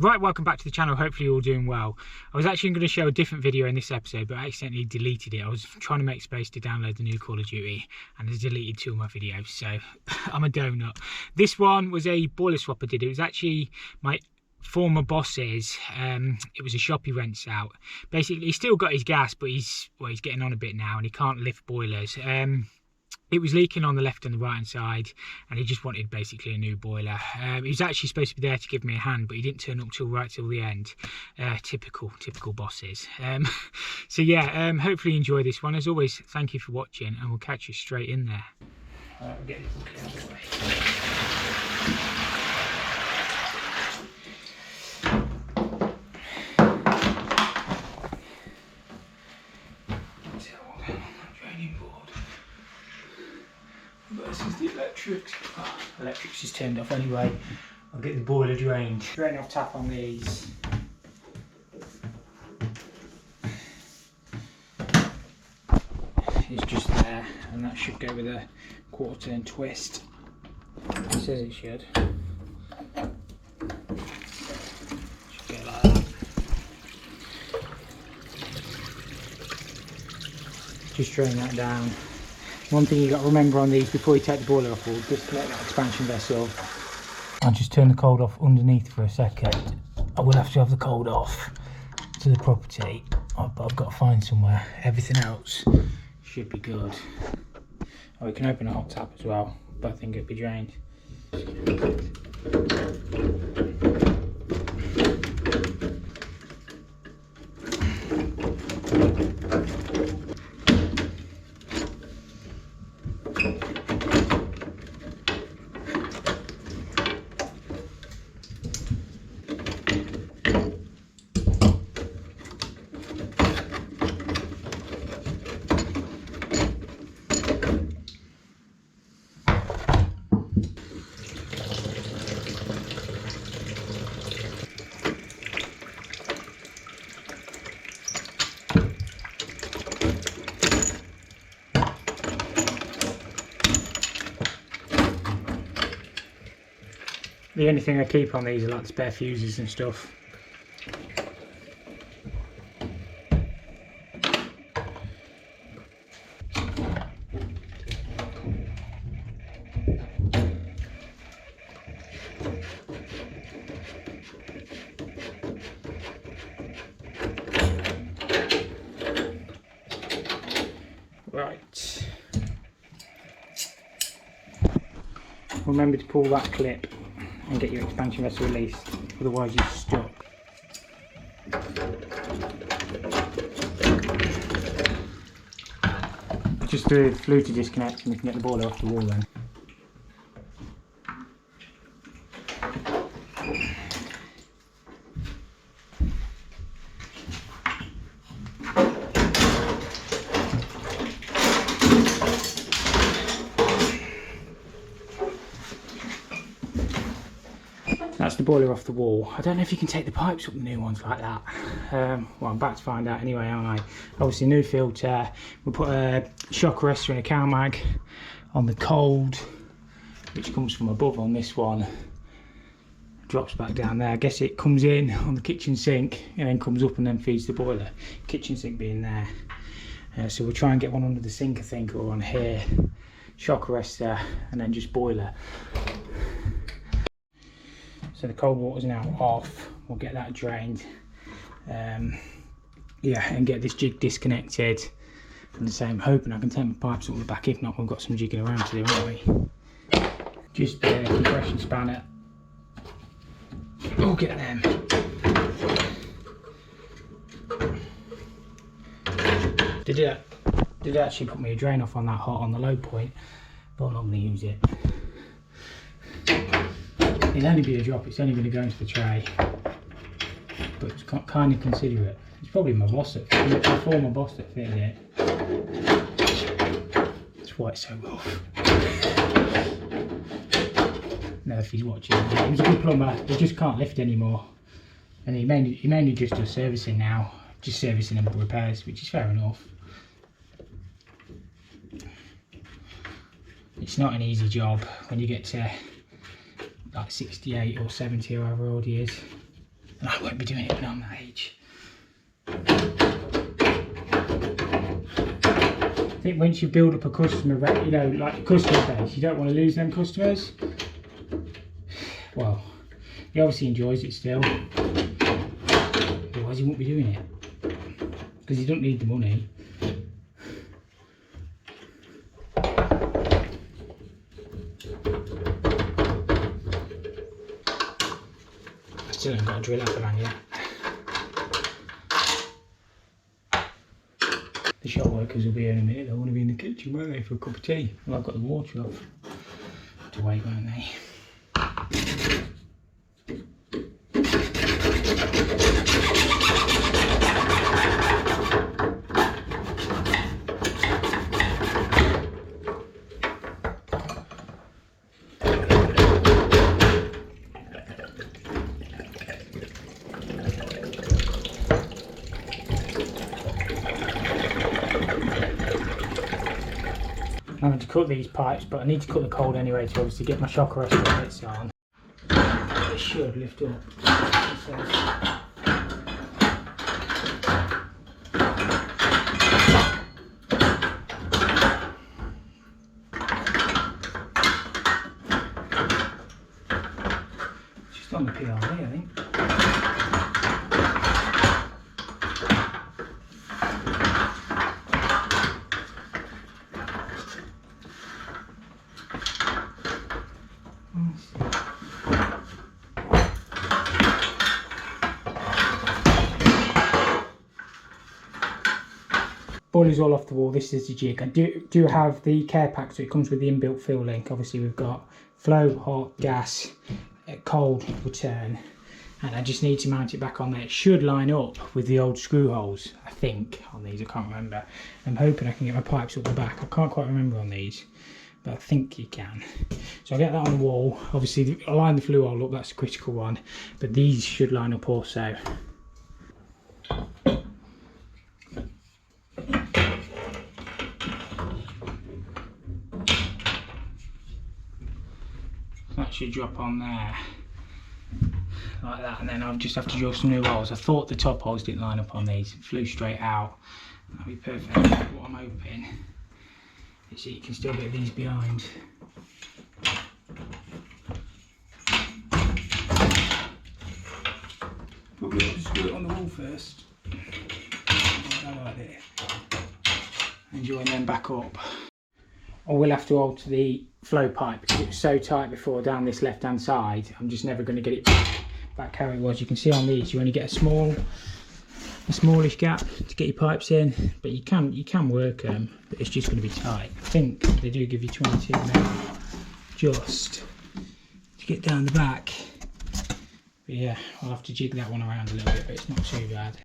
Right, welcome back to the channel. Hopefully you're all doing well. I was actually going to show a different video in this episode, but I accidentally deleted it. I was trying to make space to download the new Call of Duty and I deleted 2 of my videos, so I'm a donut. This one was a boiler swap I did. It was actually my former boss's. It was a shop he rents out. Basically, he's still got his gas, but he's getting on a bit now and he can't lift boilers. It was leaking on the left and the right hand side, and he just wanted basically a new boiler. He was actually supposed to be there to give me a hand, but he didn't turn up right till the end. Typical bosses. So yeah, hopefully you enjoy this one. As always, thank you for watching, and we'll catch you straight in there. We'll get this book out of the way. This is the electrics. Oh, electrics is turned off anyway. I'll get the boiler drained. Drain off tap on these. It's just there, and that should go with a quarter turn twist. It says it should. Should go like that. Just drain that down. One thing you got to remember on these before you take the boiler off, we'll disconnect that expansion vessel. I'll just turn the cold off underneath for a second. I will have to have the cold off to the property, but I've got to find somewhere. Everything else should be good. Oh, we can open a hot tap as well, but I think it'll be drained. The only thing I keep on these are like spare fuses and stuff. Right. Remember to pull that clip and get your expansion vessel released, otherwise you're stuck. Just do fluid to disconnect and we can get the boiler off the wall then. That's the boiler off the wall. I don't know if you can take the pipes up the new ones like that. Well, I'm about to find out anyway, aren't I? Obviously, new filter. We'll put a shock arrestor and a cow mag on the cold, which comes from above on this one. Drops back down there. I guess it comes in on the kitchen sink and then comes up and then feeds the boiler. Kitchen sink being there. So we'll try and get one under the sink, I think, or on here. Shock arrestor and then just boiler. So the cold water's now off. We'll get that drained. Yeah, and get this jig disconnected. And the same, hoping I can take my pipes up the back. If not, we've got some jigging around to do, haven't we? Just a compression spanner. We'll get them. Did it actually put me a drain off on that hot on the low point, but I'm not going to use it. It'll only be a drop, it's only going to go into the tray, but it's kind of considerate. It's probably my boss that fitted it, my former boss that fitted it. That's why it's so rough. No, if he's watching, he was a good plumber, he just can't lift anymore. And he mainly just does servicing now, just servicing and repairs, which is fair enough. It's not an easy job when you get to like 68 or 70 or however old he is. And I won't be doing it when I'm that age. I think once you build up a customer, you know, like a customer base, you don't want to lose them customers. Well, he obviously enjoys it still. Otherwise he won't be doing it. Because he don't need the money. I still haven't got a drill up around yet. The shop workers will be here in a minute. They'll want to be in the kitchen, won't they, for a cup of tea? Well, I've got the water off. Have to wait, won't they? I'm going to cut these pipes, but I need to cut the cold anyway to obviously get my shock arrestor bits on. It should lift up. It says. Just on the PRV, I think. Boiler's all off the wall. This is the jig. I do have the care pack, so it comes with the inbuilt fill link. Obviously we've got flow, hot, gas, cold, return, and I just need to mount it back on there. It should line up with the old screw holes, I think, on these. I can't remember. I'm hoping I can get my pipes up the back. I can't quite remember on these, but I think you can. So I'll get that on the wall. Obviously I'll line the flue hole up, that's a critical one, but these should line up also. That should drop on there like that, and then I'll just have to drill some new holes. I thought the top holes didn't line up on these, it flew straight out. That'll be perfect. What I'm hoping is that you can still get these behind. Probably I'll just do it on the wall first. Like it. And join them back up. I will have to alter the flow pipe because it was so tight before down this left hand side. I'm just never going to get it back how it was. You can see on these you only get a smallish gap to get your pipes in, but you can work them, but it's just going to be tight. I think they do give you 22 now just to get down the back, but yeah, I'll have to jig that one around a little bit, but it's not too bad.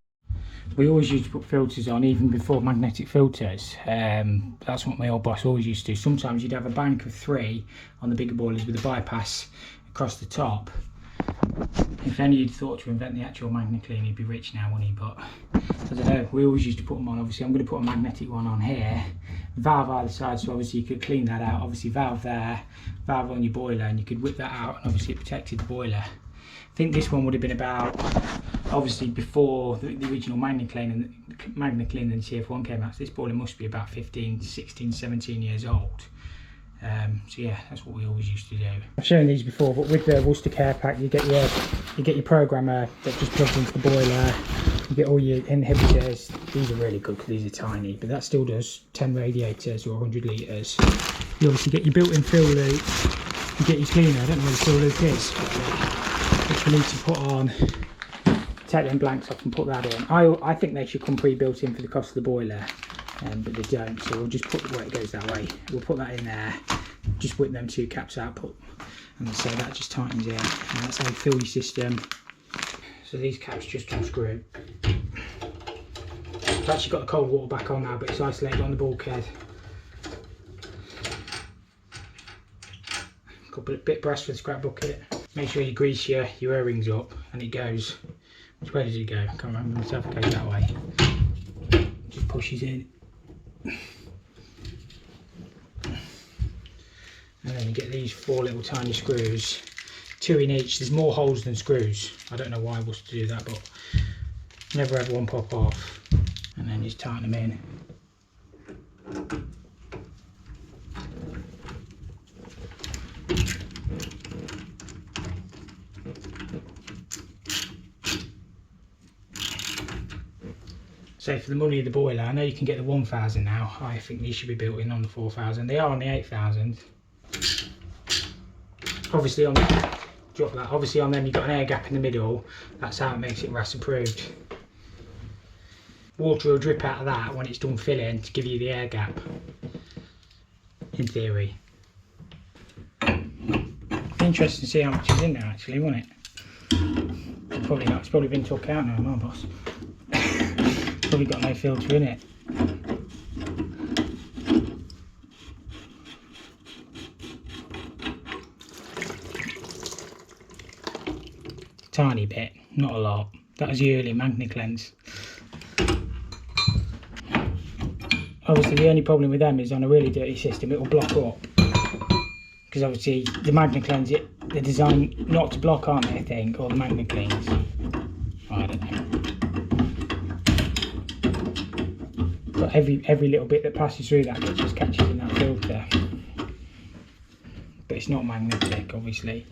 We always used to put filters on, even before magnetic filters. That's what my old boss always used to do. Sometimes you'd have a bank of 3 on the bigger boilers with a bypass across the top. If only you'd thought to invent the actual magnet cleaner, you'd be rich now, wouldn't you? But I don't know, we always used to put them on. Obviously I'm going to put a magnetic one on here, valve either side, so obviously you could clean that out. Obviously valve there, valve on your boiler, and you could whip that out, and obviously it protected the boiler. I think this one would have been about, obviously before the original magnet cleaner and the CF1 came out, so this boiler must be about 15, 16, 17 years old. So yeah, that's what we always used to do. I've shown these before, but with the Worcester Care Pack you get your programmer that just plugs into the boiler. You get all your inhibitors. These are really good because these are tiny, but that still does 10 radiators or 100 litres. You obviously get your built-in fill loop. You get your cleaner. I don't know where the fill loop is, which we need to put on. Take them blanks off and put that in. I think they should come pre-built in for the cost of the boiler, but they don't, so we'll just put, where it goes that way, we'll put that in there, just whip them 2 caps out, and so that just tightens it, and that's how you fill your system. So these caps just unscrew. I've actually got the cold water back on now, but it's isolated on the bulkhead. Got a bit of brass for the scrap bucket. Make sure you grease your O-rings up, and it goes, which way does it go? I can't remember myself, it goes that way. Just pushes in. And then you get these 4 little tiny screws 2 in each. There's more holes than screws. I don't know why I was to do that, but never have one pop off. And then just tighten them in. So for the money of the boiler, I know you can get the 1000 now. I think these should be built in on the 4000. They are on the 8000. Obviously on drop that. Obviously on them you've got an air gap in the middle. That's how it makes it RAS approved. Water will drip out of that when it's done filling to give you the air gap. In theory. Interesting to see how much is in there actually, won't it? Probably not. It's probably been took out now, my boss. Probably got no filter in it. Tiny bit, not a lot. That was the early Magna cleanse. Obviously the only problem with them is on a really dirty system it will block up. Because obviously the Magna cleanse, they're designed not to block, aren't they, I think, or the Magna cleans. I don't know. But every little bit that passes through that bit just catches in that filter. But it's not magnetic, obviously.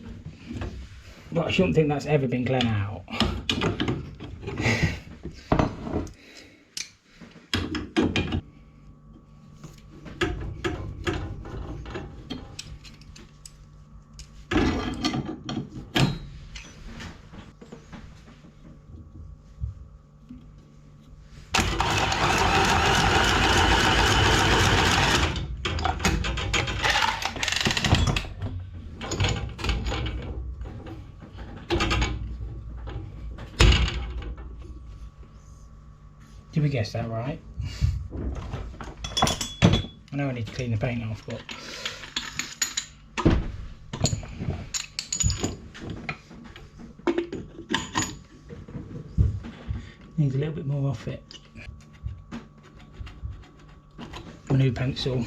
But I shouldn't think that's ever been cleaned out. Did we guess that right? I know I need to clean the paint off, but needs a little bit more off it. A new pencil.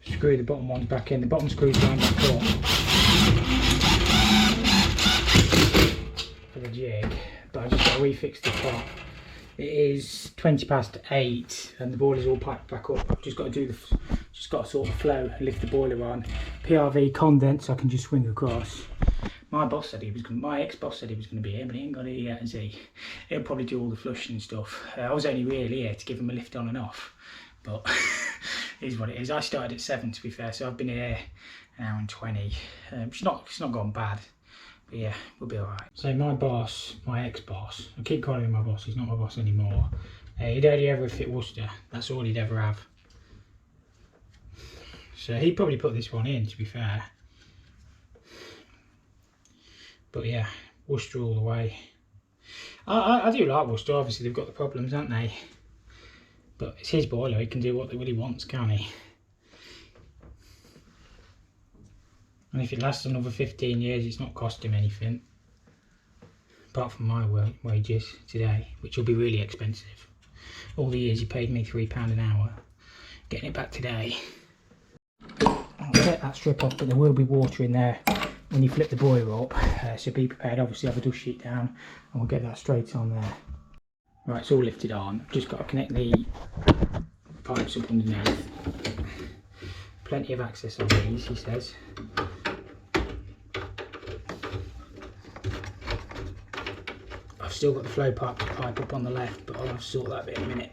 Screw the bottom ones back in. The bottom screws down back up for the jig, but I just got to refix the top. It is 20 past 8 and the boiler's all piped back up. I've just got to do the, just got to sort of flow, lift the boiler on. PRV condense, I can just swing across. My boss said he was going, my ex-boss said he was going to be here, but he ain't got here yet, has he? He'll probably do all the flushing and stuff. I was only really here to give him a lift on and off, but it is what it is. I started at 7 to be fair, so I've been here an hour and 20. It's not gone bad, but yeah, we'll be alright. So my boss, my ex-boss, I keep calling him my boss, he's not my boss anymore. He'd only ever fit Worcester, that's all he'd ever have. So he probably put this one in, to be fair. But yeah, Worcester all the way. I do like Worcester, obviously they've got the problems, haven't they? But it's his boiler, he can do what he wants, can't he? And if it lasts another 15 years, it's not cost him anything. Apart from my wages today, which will be really expensive. All the years he paid me £3 an hour. Getting it back today. I'll get that strip off, but there will be water in there when you flip the boiler up, so be prepared. Obviously have a dust sheet down and we'll get that straight on there. Right, it's all lifted on. Just got to connect the pipes up underneath. Plenty of access on these, he says. I've still got the flow pipe up on the left, but I'll have to sort that bit in a minute.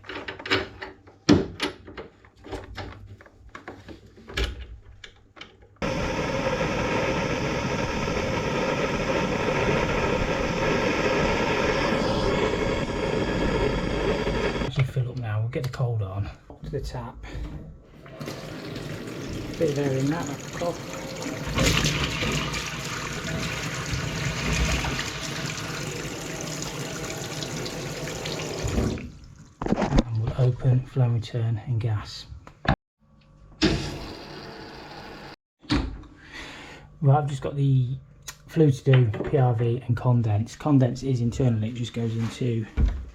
I'll get the cold on. To the tap. Bit of air in that, like a cock. And we'll open, flow return and gas. Right, I've just got the fluid to do, PRV and condense. Condense is internal, it just goes into,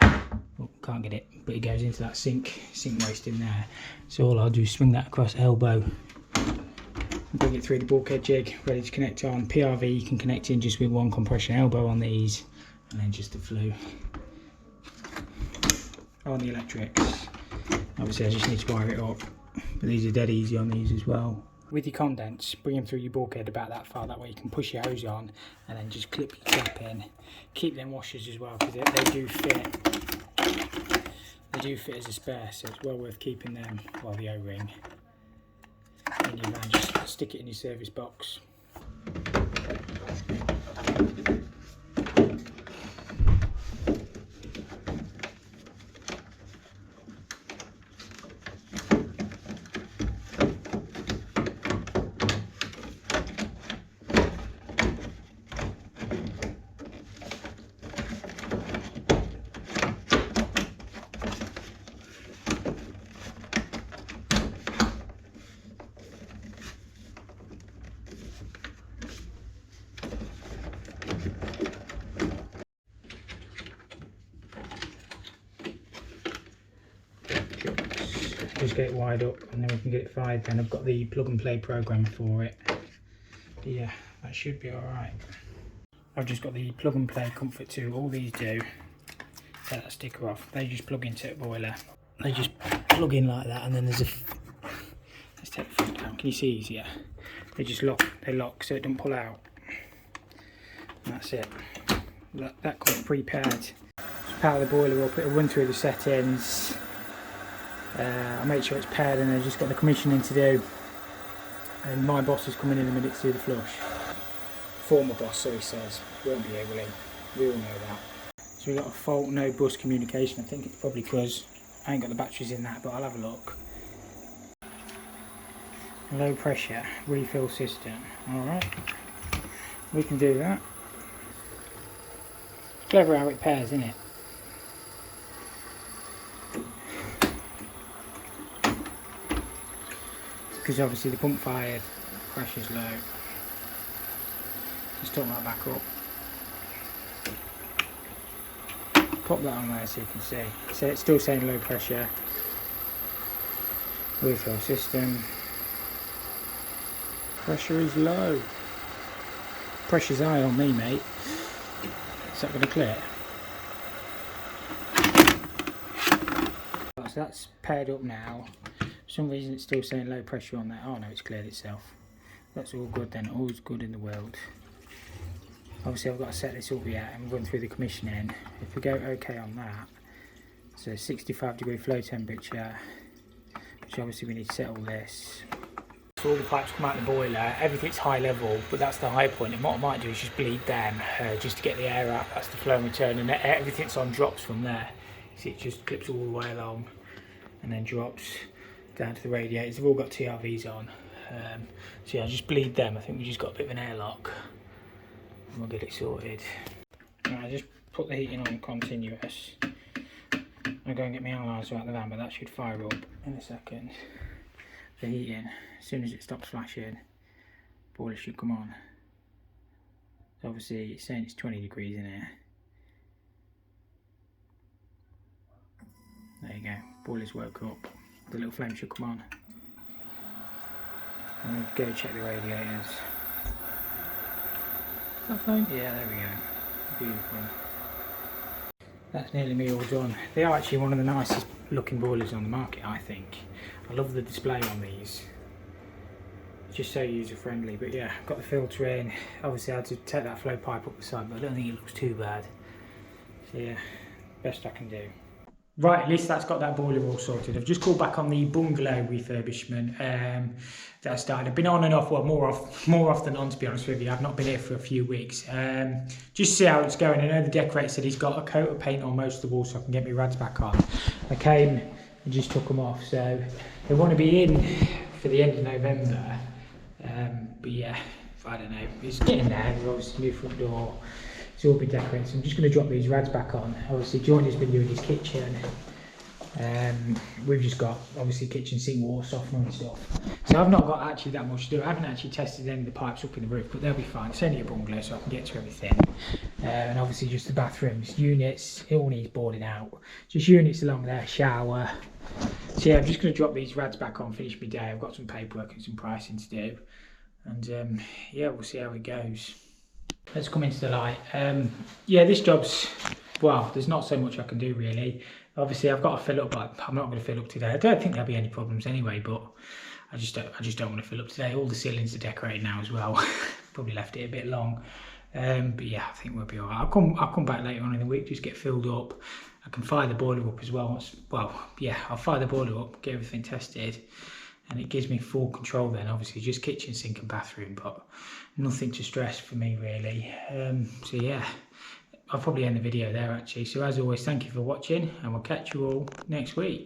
oh, can't get it, but it goes into that sink waste in there. So all I'll do is swing that across elbow, bring it through the bulkhead jig, ready to connect on. PRV you can connect in just with one compression elbow on these, and then just the flue on the electrics. Obviously I just need to wire it up, but these are dead easy on these as well. With your condense, bring them through your bulkhead about that far, that way you can push your hose on and then just clip your cap in. Keep them washers as well, because they do fit. They do fit as a spare, so it's well worth keeping them. While the O-ring in your van, just stick it in your service box. Just get it wired up and then we can get it fired. Then I've got the plug and play program for it. But yeah, that should be alright. I've just got the plug and play comfort 2. All these do, take that sticker off, they just plug into the boiler. They just plug in like that, and then there's a, let's take the front down, can you see easier? They just lock, so it doesn't pull out. And that's it. That comes pre-paired. Just power the boiler up, it'll run through the settings. I'll make sure it's paired, and I've just got the commissioning to do. And my boss is coming in a minute to do the flush. Former boss, so he says. Won't be able to. We all know that. So we've got a fault, no bus communication. I think it's probably because I ain't got the batteries in that, but I'll have a look. Low pressure refill system. Alright. We can do that. Clever how it pairs, isn't it? Because obviously the pump fired, pressure's low. Just turn that back up. Pop that on there so you can see. So it's still saying low pressure. Refill system. Pressure is low. Pressure's high on me, mate. Is that going to clear? So that's paired up now. For some reason it's still saying low pressure on that. Oh no, it's cleared itself. That's all good then, all's good in the world. Obviously I've got to set this up yet and run through the commissioning. If we go OK on that, so 65° flow temperature, which obviously we need to set all this. So all the pipes come out of the boiler, everything's high level, but that's the high point, and what I might do is just bleed them just to get the air out. That's the flow and return, and everything's on drops from there. See, it just clips all the way along and then drops down to the radiators. They've all got TRVs on, so yeah, just bleed them. I think we just got a bit of an airlock and we'll get it sorted. Right, I just put the heating on continuous. I'll go and get my analyzer out of the van, but that should fire up in a second. The heating, as soon as it stops flashing, boiler should come on. So obviously it's saying it's 20 degrees in here. There you go, boiler's woke up. The little flame should come on. And we'll go check the radiators. Is that fine? Yeah, there we go. Beautiful. That's nearly me all done. They are actually one of the nicest looking boilers on the market, I think. I love the display on these. It's just so user friendly. But yeah, got the filter in. Obviously I had to take that flow pipe up the side, but I don't think it looks too bad. So yeah, best I can do. Right, at least that's got that boiler all sorted. I've just called back on the bungalow refurbishment that I started. I've been on and off, well, more off than on, to be honest with you. I've not been here for a few weeks. Just see how it's going. I know the decorator said he's got a coat of paint on most of the walls, so I can get my rads back on. I came and just took them off. So they want to be in for the end of November. But yeah, I don't know. It's getting there. We've obviously new front door. It's all been decorated. So I'm just going to drop these rads back on. Obviously, Johnny's been doing his kitchen. We've just got obviously kitchen sink water softener and stuff. So I've not got actually that much to do. I haven't actually tested any of the pipes up in the roof, but they'll be fine. It's only a bungalow, so I can get to everything. And obviously just the bathrooms, units, it all needs boarding out. Just units along there, shower. So yeah, I'm just going to drop these rads back on, finish my day. I've got some paperwork and some pricing to do. And yeah, we'll see how it goes. Let's come into the light. Yeah, this job's, well, there's not so much I can do really. Obviously I've got to fill up, but I'm not going to fill up today. I don't think there'll be any problems anyway, but I just don't want to fill up today. All the ceilings are decorated now as well. Probably left it a bit long. But yeah, I think we'll be alright. I'll come back later on in the week, just get filled up. I can fire the boiler up as well. Well, yeah, I'll fire the boiler up, get everything tested, and it gives me full control then. Obviously just kitchen, sink and bathroom, but nothing to stress for me really. So yeah, I'll probably end the video there actually. So as always, thank you for watching, and we'll catch you all next week.